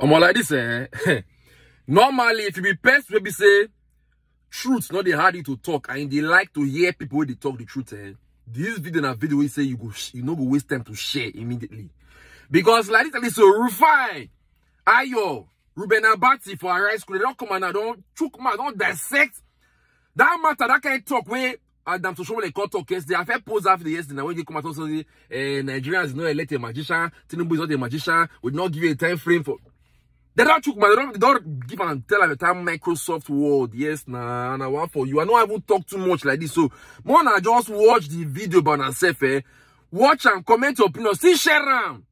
Like this, normally, if you be pest, maybe say truth, not they hard to talk, and they like to hear people when they talk the truth. This video and a video we say you no go waste time to share immediately, because like this, so RUFAI Reuben Abati for our high school, they don't come and don't choke man, don't dissect that matter. That kind of talk where ADAMS OSHIOMHOLE can't talk yesterday. I felt pose after the yesterday when they come out and say Nigerians is not elect a magician, Tinubu is not a magician, would not give you a time frame for. They don't choke man, they don't give and tell at the time Microsoft Word. Yes, nah, one for you. I know I won't talk too much like this, so more than just watch the video by yourself, watch and comment your opinion, still share them.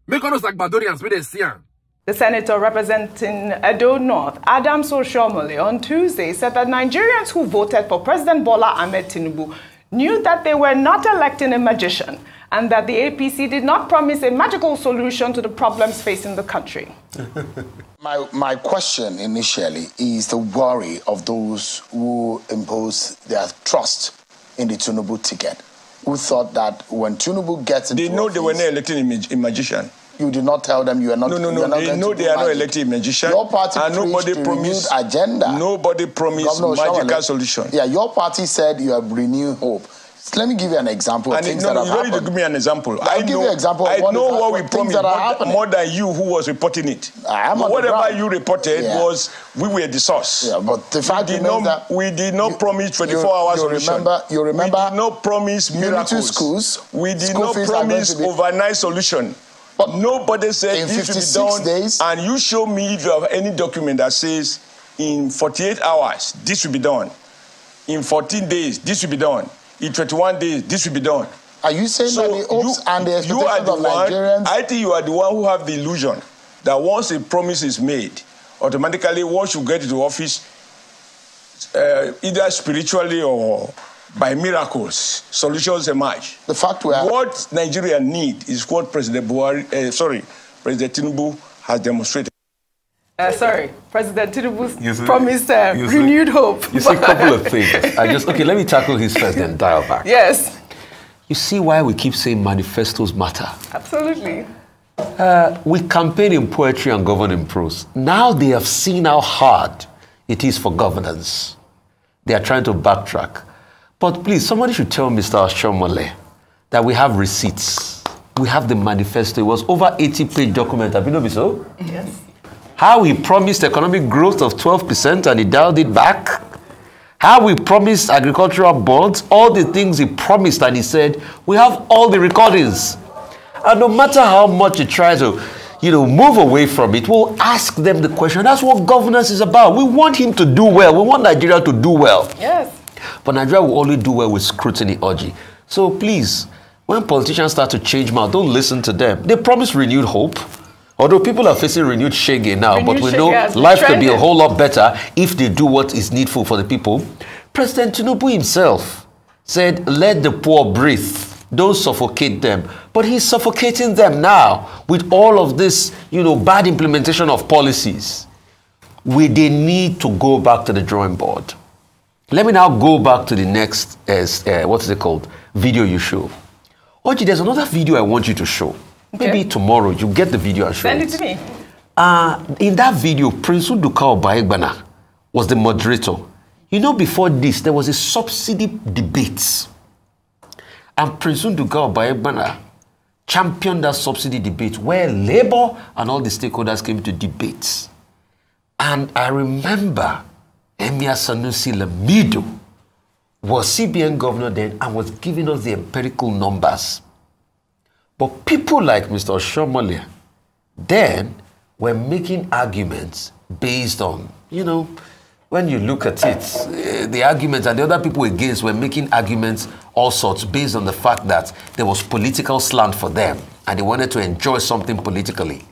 Make us like Badorians, where they see them. The senator representing Edo North, ADAMS OSHIOMHOLE, on Tuesday said that Nigerians who voted for President Bola Ahmed Tinubu knew that they were not electing a magician and that the APC did not promise a magical solution to the problems facing the country. My question initially is the worry of those who impose their trust in the Tinubu ticket, who thought that when Tinubu gets into they know office, they were not electing a magician. You did not tell them you are not. No. They know they are not elected magician. Your party and nobody promised agenda. Nobody promised magical solution. Yeah, your party said you have renewed hope. So let me give you an example of things that have happened. You don't need to give me an example. I'll give you an example. I know what we promised more than you who was reporting it. Whatever you reported was we were the source. Yeah, but the fact is we did not promise 24-hour solution. You remember? We did not promise miracles. Schools. We did not promise overnight solution. But nobody said this should be done. Days, and you show me if you have any document that says in 48 hours this will be done. In 14 days this will be done. In 21 days this will be done. Are you saying that the hopes and the expectations of Nigerians? I think you are the one who have the illusion that once a promise is made, automatically once you get into office, either spiritually or by miracles, solutions emerge. The fact what Nigeria need is what President President Tinubu has demonstrated. President Tinubu promised renewed hope. You see a couple of things. Let me tackle his first, then dial back. Yes. You see why we keep saying manifestos matter? Absolutely. We campaign in poetry and govern in prose. Now they have seen how hard it is for governance. They are trying to backtrack. But please, somebody should tell Mr. OSHIOMHOLE that we have receipts. We have the manifesto. It was over 80-page document. Have you know so? Yes. How he promised economic growth of 12% and he dialed it back. How we promised agricultural bonds, all the things he promised and he said, we have all the recordings. And no matter how much he tries to, move away from it, we'll ask them the question. That's what governance is about. We want him to do well. We want Nigeria to do well. Yes. But Nigeria will only do well with scrutiny, Oji. So please, when politicians start to change mouth, don't listen to them. They promise renewed hope. Although people are facing renewed shege now, but we know life can be a whole lot better if they do what is needful for the people. President Tinubu himself said, let the poor breathe. Don't suffocate them. But he's suffocating them now with all of this, bad implementation of policies. They need to go back to the drawing board. Let me now go back to the next, video you show. Oji, there's another video I want you to show. Okay. Maybe tomorrow you get the video and show Send it to me. In that video, Prince Uduka Obaegbana was the moderator. Before this, there was a subsidy debate. And Prince Uduka Obaegbana championed that subsidy debate where Labour and all the stakeholders came to debate. And I remember Emir Sanusi Lamido was CBN governor then and was giving us the empirical numbers. But people like Mr. OSHIOMHOLE then were making arguments based on, when you look at it, the arguments and the other people against were making arguments all sorts based on the fact that there was political slant for them and they wanted to enjoy something politically.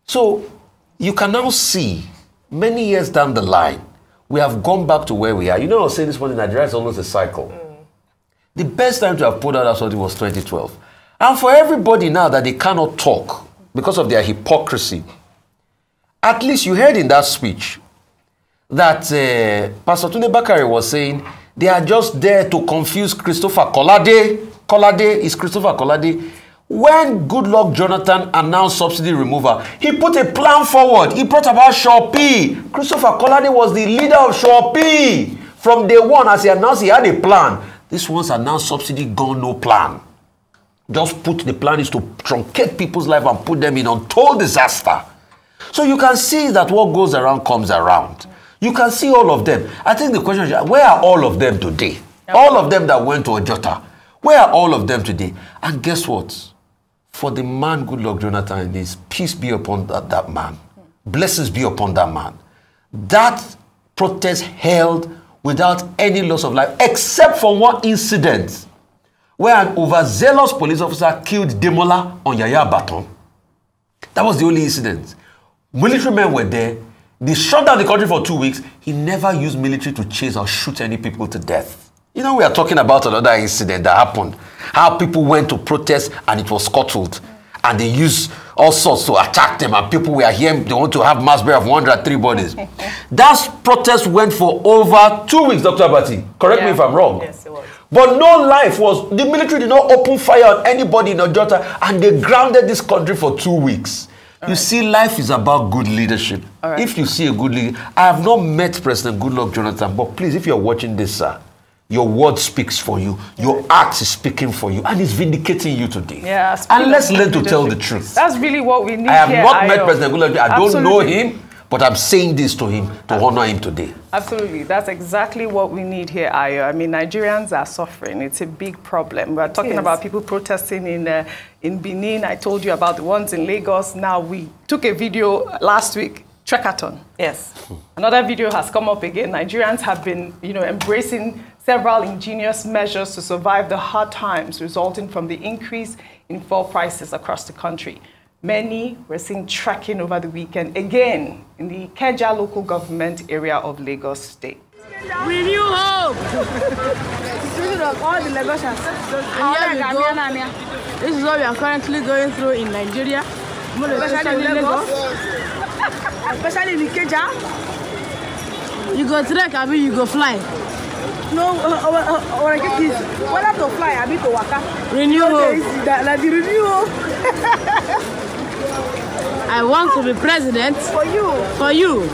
So you can now see many years down the line, we have gone back to where we are. I was saying this morning, Nigeria is almost a cycle. The best time to have put out that something was 2012. And for everybody now that they cannot talk because of their hypocrisy, at least you heard in that speech that Pastor Tunde Bakare was saying they are just there to confuse Christopher Kolade. Kolade is Christopher Kolade. When Goodluck Jonathan announced subsidy removal, he put a plan forward. He brought about Shopee. Christopher Kolade was the leader of Shopee. From day one, as he announced he had a plan. This one's announced subsidy, gone, no plan. Just put the plan is to truncate people's life and put them in untold disaster. So you can see that what goes around comes around. You can see all of them. I think the question is, where are all of them today? All of them that went to Ojota. Where are all of them today? And guess what? For the man, Goodluck Jonathan, is peace be upon that man. Blessings be upon that man. That protest held without any loss of life, except for one incident where an overzealous police officer killed Demola on Yaya Baton. That was the only incident. Military men were there. They shut down the country for 2 weeks. He never used military to chase or shoot any people to death. You know, we are talking about another incident that happened. How people went to protest and it was scuttled. And they used all sorts to attack them. And people were here, they want to have mass burial of 103 bodies. That protest went for over 2 weeks, Dr. Abati. Correct me if I'm wrong. Yes, it was. But no life was, the military did not open fire on anybody in Ojota, and they grounded this country for 2 weeks. You see, life is about good leadership. If you see a good leader, I have not met President Goodluck Jonathan, but please, if you're watching this, sir, your word speaks for you. Your act is speaking for you, and it's vindicating you today. Yeah, and let's learn to tell the truth. That's really what we need. I have not met President Goodluck. I don't know him, but I'm saying this to him to honor him today. Absolutely. That's exactly what we need here, Ayo. I mean, Nigerians are suffering. It's a big problem. We're talking about people protesting in Benin. I told you about the ones in Lagos. Now, we took a video last week, Trekathon. Yes. Another video has come up again. Nigerians have been, embracing several ingenious measures to survive the hard times resulting from the increase in fuel prices across the country. Many were seen trekking over the weekend, again, in the Ikeja local government area of Lagos State. Renew hope! All the Lagosians. This is what we are currently going through in Nigeria. Especially in Lagos. Especially in Ikeja. You go trek, I mean you go fly. No, when I get this, whether to fly, I mean to waka. Renew hope. That's the renew. I want to be president. For you. For you.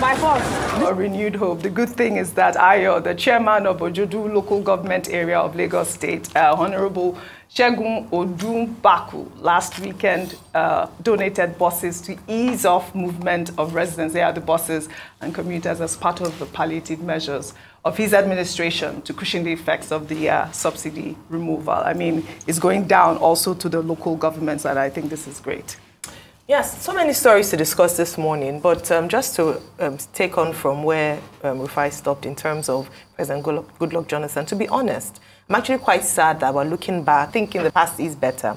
By force. A renewed hope. The good thing is that Ayo, the chairman of Ojodu local government area of Lagos State, Honorable Segun Odumbaku, last weekend donated buses to ease off movement of residents. They are the buses and commuters as part of the palliative measures of his administration to cushion the effects of the subsidy removal. I mean, it's going down also to the local governments, and I think this is great. Yes, so many stories to discuss this morning, but just to take on from where RUFAI stopped in terms of President Goodluck Jonathan, to be honest, I'm actually quite sad that we're looking back, thinking the past is better.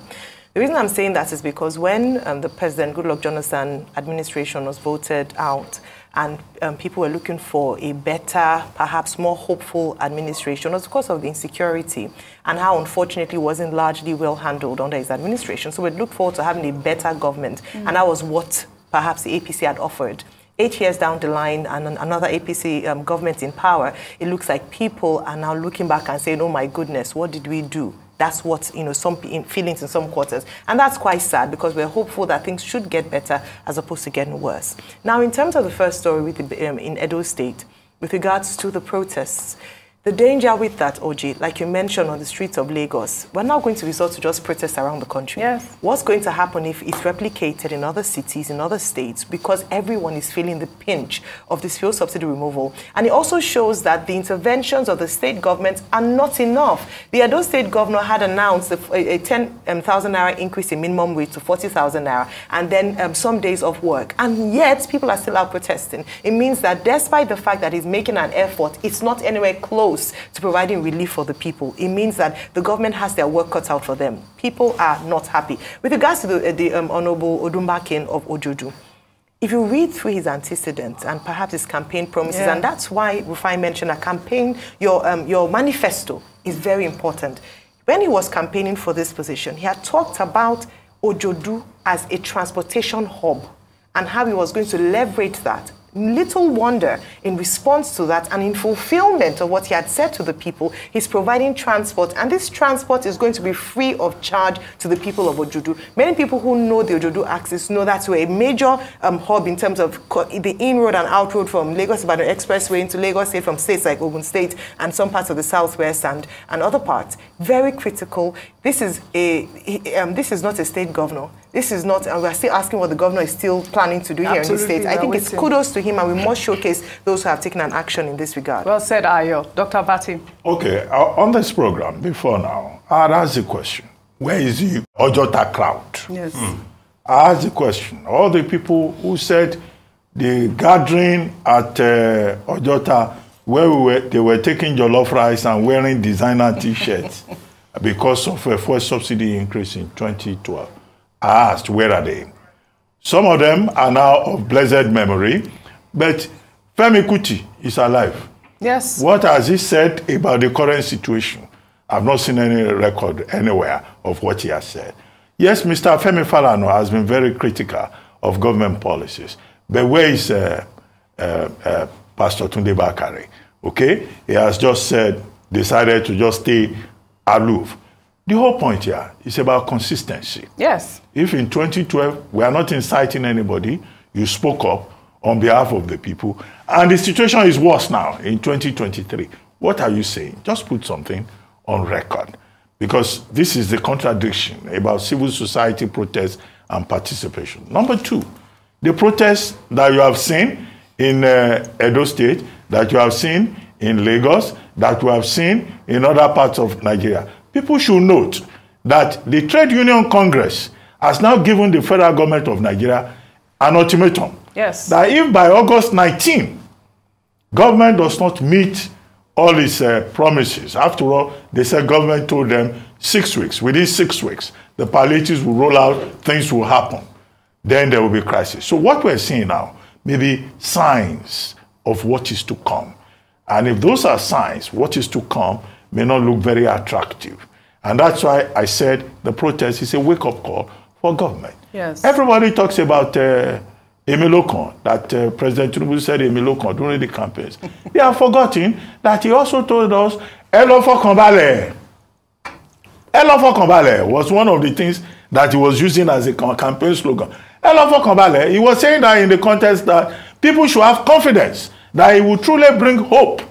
The reason I'm saying that is because when the President Goodluck Jonathan administration was voted out, and people were looking for a better, perhaps more hopeful administration, was because of the insecurity and how, unfortunately, it wasn't largely well handled under his administration. So we'd look forward to having a better government, and that was what perhaps the APC had offered. 8 years down the line and another APC government in power, it looks like people are now looking back and saying, oh my goodness, what did we do? That's what, some feelings in some quarters. And that's quite sad because we're hopeful that things should get better as opposed to getting worse. Now, in terms of the first story with in Edo State, with regards to the protests, the danger with that, OG, like you mentioned on the streets of Lagos, we're not going to resort to just protests around the country. Yes. What's going to happen if it's replicated in other cities, in other states, because everyone is feeling the pinch of this fuel subsidy removal? And it also shows that the interventions of the state government are not enough. The Edo State governor had announced a 10,000 naira increase in minimum wage to 40,000 naira, and then some days off work. And yet, people are still out protesting. It means that despite the fact that he's making an effort, it's not anywhere close to providing relief for the people. It means that the government has their work cut out for them. People are not happy. With regards to the Honorable Odumbakin of Ojodu, if you read through his antecedents and perhaps his campaign promises, and that's why RUFAI mentioned a campaign, your manifesto is very important. When he was campaigning for this position, he had talked about Ojodu as a transportation hub and how he was going to leverage that little wonder, in response to that and in fulfillment of what he had said to the people, he's providing transport, and this transport is going to be free of charge to the people of Ojudu. Many people who know the Ojudu axis know that's a major hub in terms of the in-road and out-road from Lagos-Ibadan Expressway into Lagos State, from states like Ogun State and some parts of the southwest and other parts. Very critical. This is not a state governor. This is not, and we're still asking what the governor is still planning to do here in the state. I think it's kudos to him, and we must showcase those who have taken an action in this regard. Well said, Ayo. Dr. Abati. Okay, on this program, before now, I asked the question, where is the Ojota crowd? Yes. I asked the question, all the people who said the gathering at Ojota, where they were taking jollof rice and wearing designer T-shirts because of a fuel subsidy increase in 2012. I asked, where are they? Some of them are now of blessed memory, but Femi Kuti is alive. Yes. What has he said about the current situation? I've not seen any record anywhere of what he has said. Yes, Mr. Femi Falana has been very critical of government policies, but where is Pastor Tunde Bakare? Okay? He has just decided to just stay aloof. The whole point here is about consistency. Yes. If in 2012 we are not inciting anybody, you spoke up on behalf of the people, and the situation is worse now in 2023, what are you saying? Just put something on record, because this is the contradiction about civil society protests and participation. Number two, the protests that you have seen in Edo State, that you have seen in Lagos, that you have seen in other parts of Nigeria. People should note that the Trade Union Congress has now given the federal government of Nigeria an ultimatum. Yes. That if by August 19, government does not meet all its promises, after all, they said government told them 6 weeks. Within 6 weeks, the palliatives will roll out, things will happen. Then there will be crisis. So what we're seeing now may be signs of what is to come. And if those are signs, what is to come may not look very attractive. And that's why I said the protest is a wake-up call for government. Yes. Everybody talks about Emilokon, that President Tinubu said Emilokon during the campaigns. They have forgotten that he also told us, Elofo Kambale. Elofo Kambale was one of the things that he was using as a campaign slogan. Elofo Kambale, he was saying that in the context that people should have confidence that he will truly bring hope.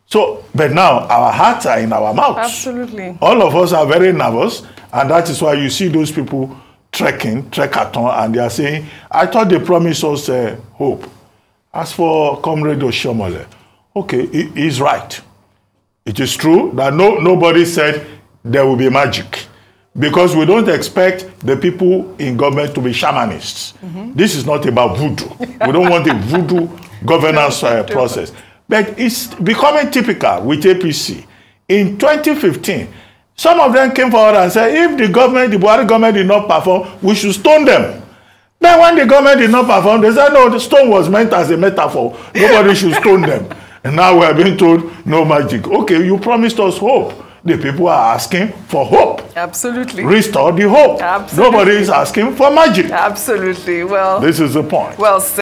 So, but now our hearts are in our mouths. Absolutely. All of us are very nervous, and that is why you see those people trekathon, and they are saying, I thought they promised us hope. As for Comrade Oshiomhole, okay, he's right. It is true that nobody said there will be magic, because we don't expect the people in government to be shamanists. This is not about voodoo. We don't want a voodoo governance process. But it's becoming typical with APC. In 2015, some of them came forward and said, if the Buhari government did not perform, we should stone them. Then when the government did not perform, they said, no, the stone was meant as a metaphor. Nobody should stone them. And now we are being told, no magic. Okay, you promised us hope. The people are asking for hope. Absolutely. Restore the hope. Absolutely. Nobody is asking for magic. Absolutely. Well, this is the point. Well said.